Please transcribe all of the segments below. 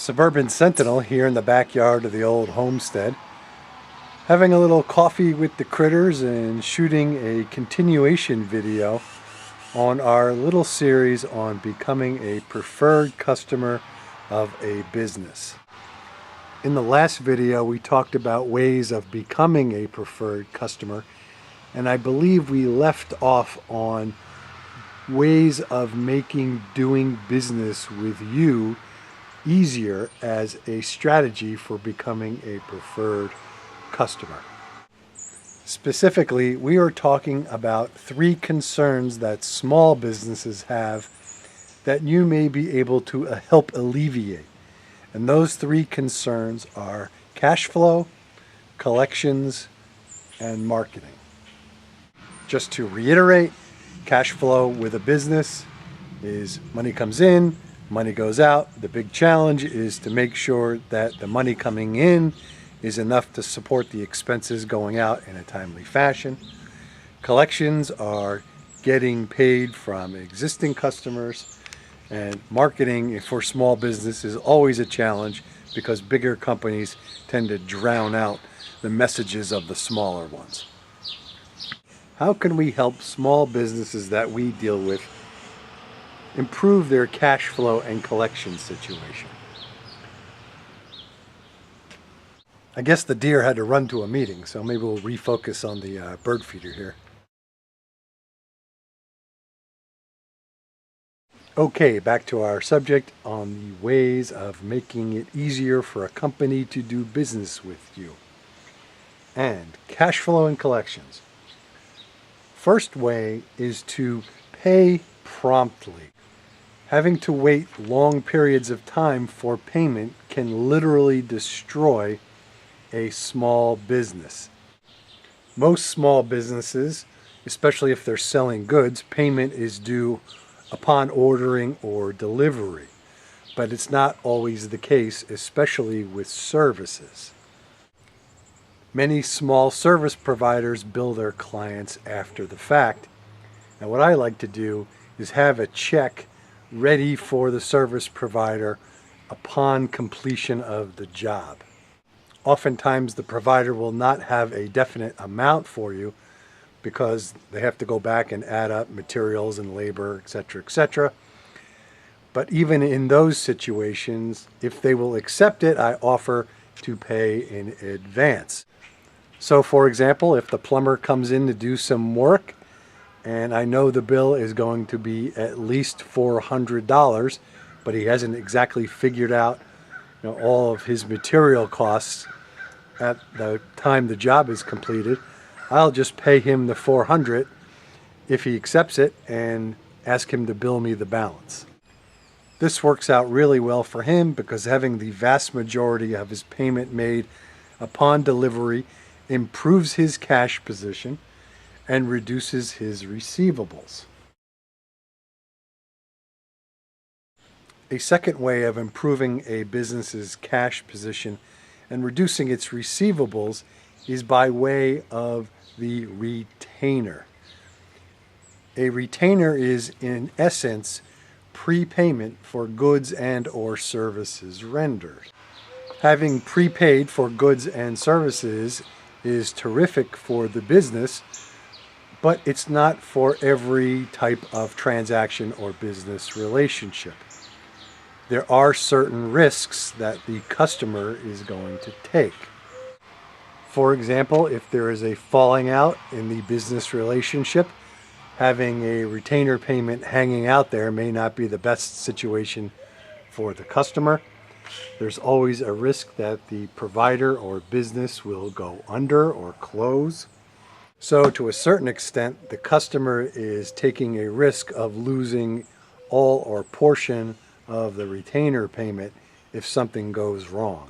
Suburban Sentinel here in the backyard of the old homestead, having a little coffee with the critters and shooting a continuation video on our little series on becoming a preferred customer of a business. In the last video we talked about ways of becoming a preferred customer, and I believe we left off on ways of making doing business with you easier as a strategy for becoming a preferred customer. Specifically, we are talking about 3 concerns that small businesses have that you may be able to help alleviate. And those 3 concerns are cash flow, collections, and marketing. Just to reiterate, cash flow with a business is money comes in, money goes out. The big challenge is to make sure that the money coming in is enough to support the expenses going out in a timely fashion. Collections are getting paid from existing customers, and marketing for small business is always a challenge because bigger companies tend to drown out the messages of the smaller ones. How can we help small businesses that we deal with improve their cash flow and collection situation? I guess the deer had to run to a meeting, so maybe we'll refocus on the bird feeder here. Okay, back to our subject on the ways of making it easier for a company to do business with you. And cash flow and collections. First way is to pay promptly. Having to wait long periods of time for payment can literally destroy a small business. Most small businesses, especially if they're selling goods, payment is due upon ordering or delivery. But it's not always the case, especially with services. Many small service providers bill their clients after the fact. And what I like to do is have a check ready for the service provider upon completion of the job. Oftentimes the provider will not have a definite amount for you because they have to go back and add up materials and labor, etc., etc. But even in those situations, if they will accept it, I offer to pay in advance. So for example, if the plumber comes in to do some work and I know the bill is going to be at least $400, but he hasn't exactly figured out all of his material costs at the time the job is completed, I'll just pay him the $400 if he accepts it and ask him to bill me the balance. This works out really well for him because having the vast majority of his payment made upon delivery improves his cash position and reduces his receivables. A second way of improving a business's cash position and reducing its receivables is by way of the retainer. A retainer is, in essence, prepayment for goods and or services rendered. Having prepaid for goods and services is terrific for the business, but it's not for every type of transaction or business relationship. There are certain risks that the customer is going to take. For example, if there is a falling out in the business relationship, having a retainer payment hanging out there may not be the best situation for the customer. There's always a risk that the provider or business will go under or close. So to a certain extent, the customer is taking a risk of losing all or portion of the retainer payment if something goes wrong.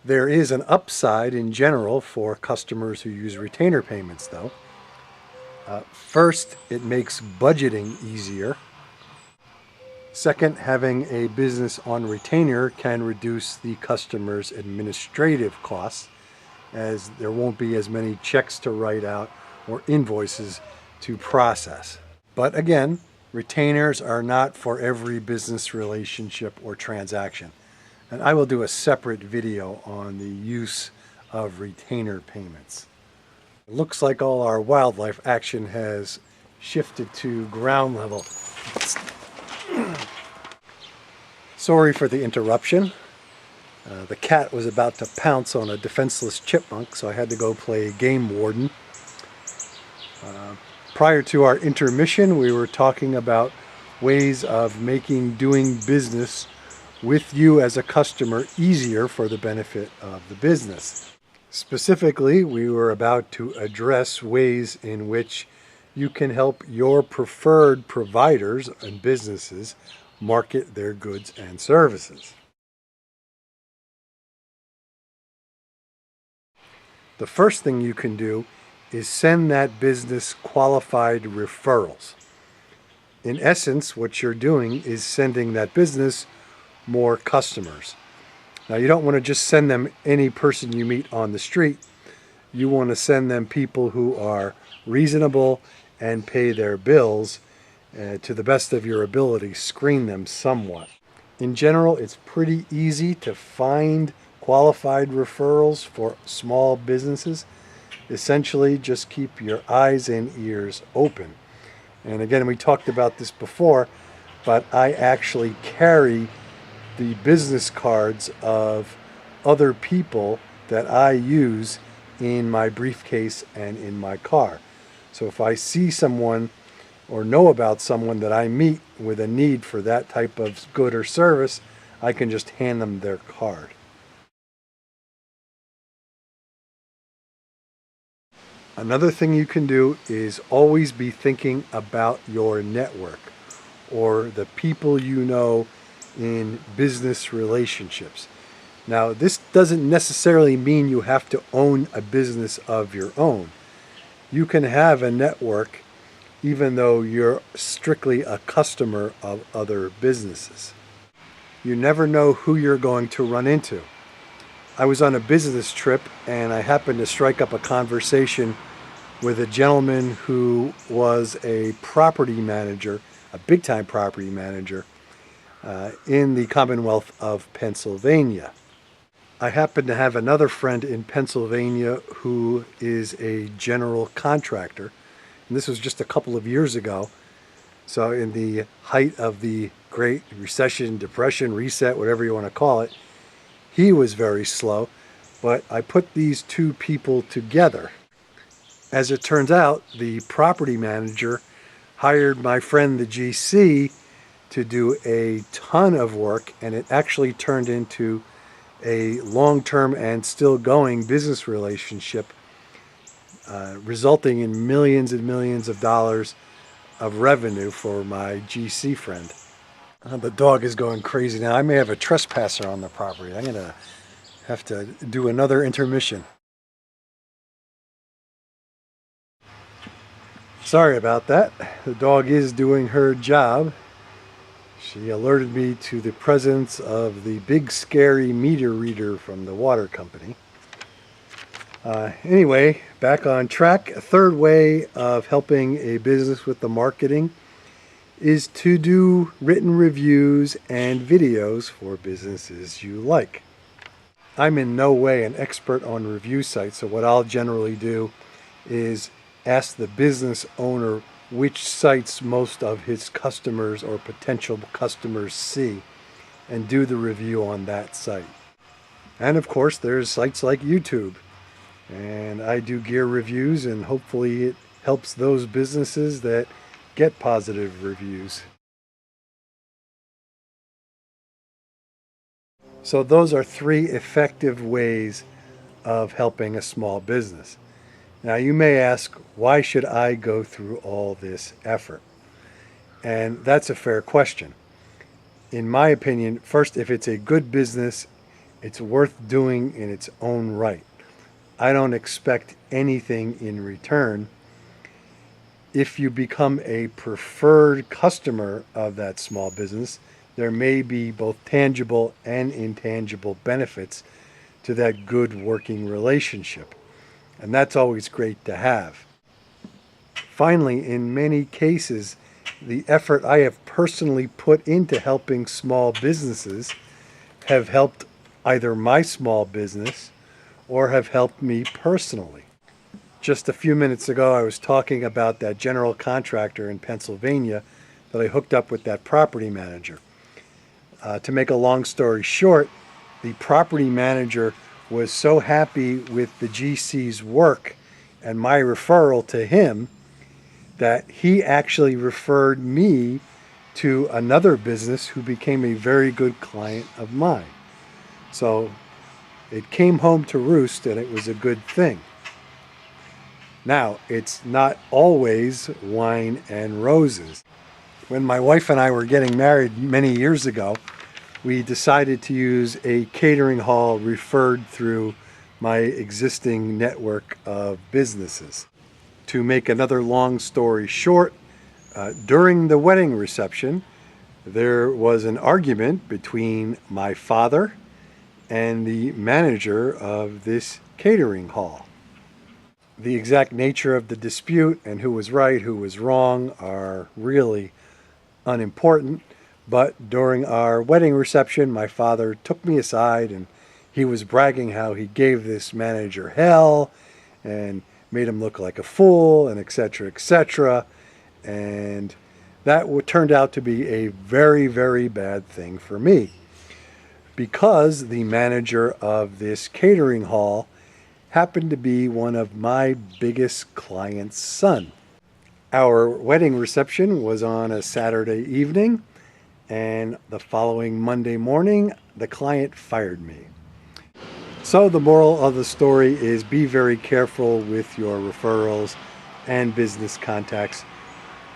There is an upside in general for customers who use retainer payments though. First, it makes budgeting easier. Second, having a business on retainer can reduce the customer's administrative costs, as there won't be as many checks to write out or invoices to process. But again, retainers are not for every business relationship or transaction. And I will do a separate video on the use of retainer payments. It looks like all our wildlife action has shifted to ground level. Sorry for the interruption. The cat was about to pounce on a defenseless chipmunk, so I had to go play game warden. Prior to our intermission, we were talking about ways of making doing business with you as a customer easier for the benefit of the business. Specifically, we were about to address ways in which you can help your preferred providers and businesses market their goods and services. The first thing you can do is send that business qualified referrals. In essence, what you're doing is sending that business more customers. Now, you don't want to just send them any person you meet on the street. You want to send them people who are reasonable and pay their bills to the best of your ability. Screen them somewhat. In general, it's pretty easy to find qualified referrals for small businesses. Essentially, just keep your eyes and ears open. And again, we talked about this before, but I actually carry the business cards of other people that I use in my briefcase and in my car. So if I see someone or know about someone that I meet with a need for that type of good or service, I can just hand them their card. Another thing you can do is always be thinking about your network or the people you know in business relationships. Now, this doesn't necessarily mean you have to own a business of your own. You can have a network even though you're strictly a customer of other businesses. You never know who you're going to run into. I was on a business trip and I happened to strike up a conversation with a gentleman who was a property manager, a big-time property manager in the Commonwealth of Pennsylvania. I happen to have another friend in Pennsylvania who is a general contractor, and this was just a couple of years ago. So in the height of the Great Recession, Depression, Reset, whatever you want to call it, he was very slow, but I put these two people together. As it turns out, the property manager hired my friend, the GC, to do a ton of work, and it actually turned into a long-term and still going business relationship, resulting in millions and millions of dollars of revenue for my GC friend. The dog is going crazy now. I may have a trespasser on the property. I'm going to have to do another intermission. Sorry about that. The dog is doing her job. She alerted me to the presence of the big scary meter reader from the water company. Anyway, back on track. A third way of helping a business with the marketing is to do written reviews and videos for businesses you like. I'm in no way an expert on review sites, so what I'll generally do is ask the business owner which sites most of his customers or potential customers see and do the review on that site. And of course, there's sites like YouTube, and I do gear reviews, and hopefully it helps those businesses that get positive reviews. So those are three effective ways of helping a small business. Now you may ask, why should I go through all this effort? And that's a fair question. In my opinion, first, if it's a good business, it's worth doing in its own right. I don't expect anything in return. If you become a preferred customer of that small business, there may be both tangible and intangible benefits to that good working relationship. And that's always great to have. Finally, in many cases, the effort I have personally put into helping small businesses have helped either my small business or have helped me personally. Just a few minutes ago, I was talking about that general contractor in Pennsylvania that I hooked up with that property manager. To make a long story short, the property manager was so happy with the GC's work and my referral to him that he actually referred me to another business who became a very good client of mine. So it came home to roost, and it was a good thing. Now, it's not always wine and roses. When my wife and I were getting married many years ago, we decided to use a catering hall referred through my existing network of businesses. To make another long story short, during the wedding reception, there was an argument between my father and the manager of this catering hall. The exact nature of the dispute and who was right, who was wrong are really unimportant. But during our wedding reception, my father took me aside and he was bragging how he gave this manager hell and made him look like a fool and etc., etc. And that turned out to be a very, very bad thing for me, because the manager of this catering hall happened to be one of my biggest clients' son. Our wedding reception was on a Saturday evening, and the following Monday morning, the client fired me. So the moral of the story is be very careful with your referrals and business contacts.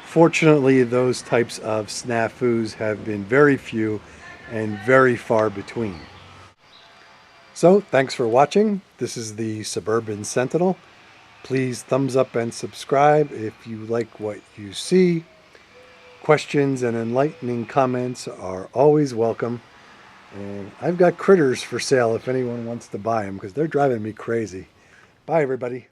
Fortunately, those types of snafus have been very few and very far between. So thanks for watching. This is the Suburban Sentinel. Please thumbs up and subscribe if you like what you see. Questions and enlightening comments are always welcome. And I've got critters for sale if anyone wants to buy them, because they're driving me crazy. Bye, everybody.